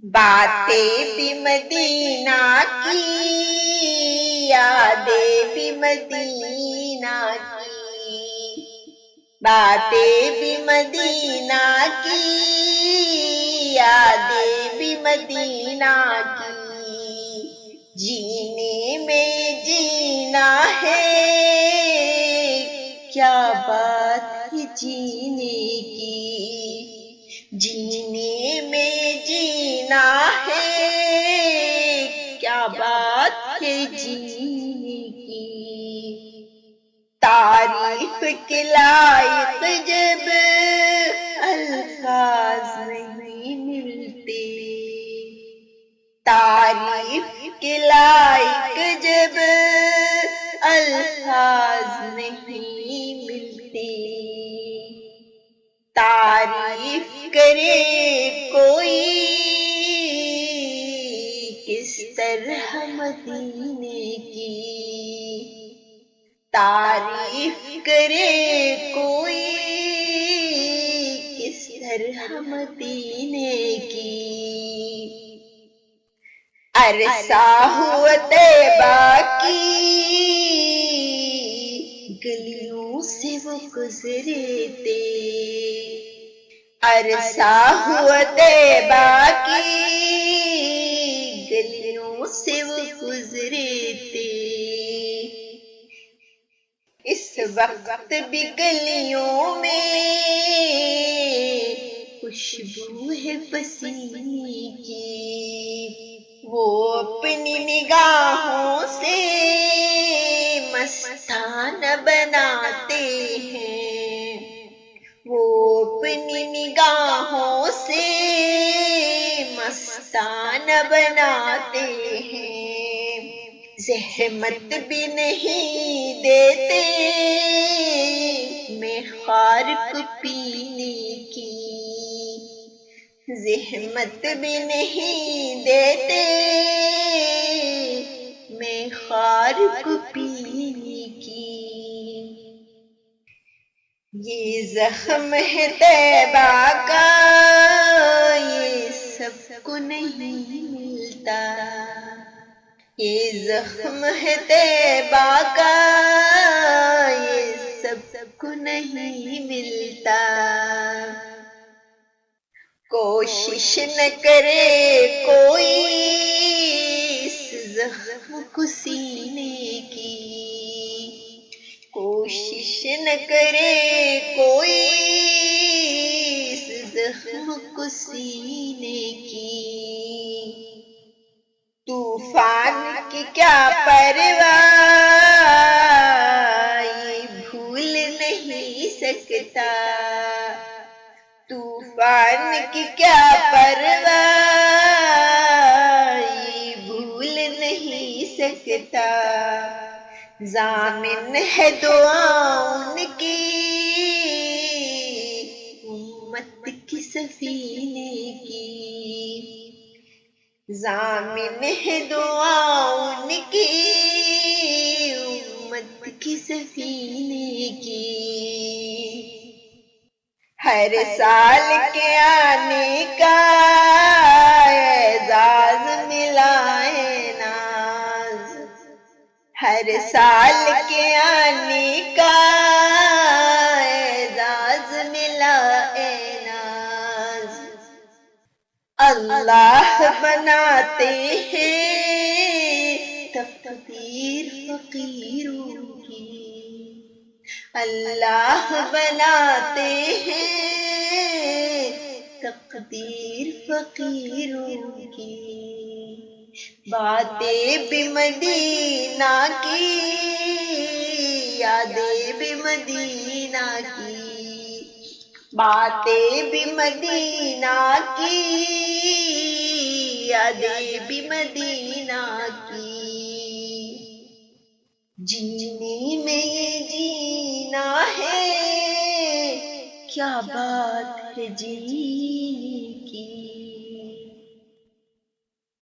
باتیں بھی مدینہ کی، یادیں بھی مدینہ کی، باتیں بھی مدینہ کی، یادیں بھی مدینہ کی، جینے میں جینا ہے، کیا بات ہے جینے کی، جینے میں جینا ہے، کیا بات ہے جینے کی، تعریف کے لائق جب الفاظ نہیں ملتے، تعریف کے لائق جب الفاظ نہیں ملتے، تعریف کرے کوئی کس طرح مدینے کی، تعریف کرے کوئی کس طرح مدینے کی، عرصہ ہوا طیبہ کی گلیوں سے وہ گزرے تھے، عرصہ ہوا طیبہ کی گلیوں سے وہ گزرے تھے، اس وقت بھی گلیوں میں خوشبو ہے پسینے کی، وہ اپنی نگاہوں سے مستانہ بناتے ہیں، وہ اپنی نگاہوں سے مستانہ بناتے ہیں، زحمت بھی نہیں دیتے میں خار کو پینے کی، زحمت بھی نہیں دیتے میں خار کو پینے کی، یہ زخم ہے طیبہ کا یہ سب کو نہیں ملتا، یہ زخم ہے طیبہ کا یہ سب کو نہیں ملتا، کوشش نہ کرے کوئی اس زخم کو سینے کی، کوشش نہ کرے کوئی اس زخم کو سینے کی، طوفان کی کیا پرواہ یہ بھول نہیں سکتا، طوفان کی کیا پرواہ یہ بھول نہیں سکتا، ضامن ہے دعاؤں کی امت کی سفینے کی، ضامن ہے دعاؤں کی امت کی سفینے کی، ہر سال کے آنے کا اعزاز ملا ہے ناز، ہر سال کے آنے کا اعزاز ملا ہے ناز، اللہ بناتے ہیں تقدیر فقیروں کی، اللہ بناتے ہیں تقدیر فقیروں کی، باتیں بھی مدینہ کی، یادیں بھی مدینہ کی، باتیں بھی مدینہ کی، یادیں بھی مدینہ کی، جینے میں یہ جینا ہے، کیا بات ہے جینے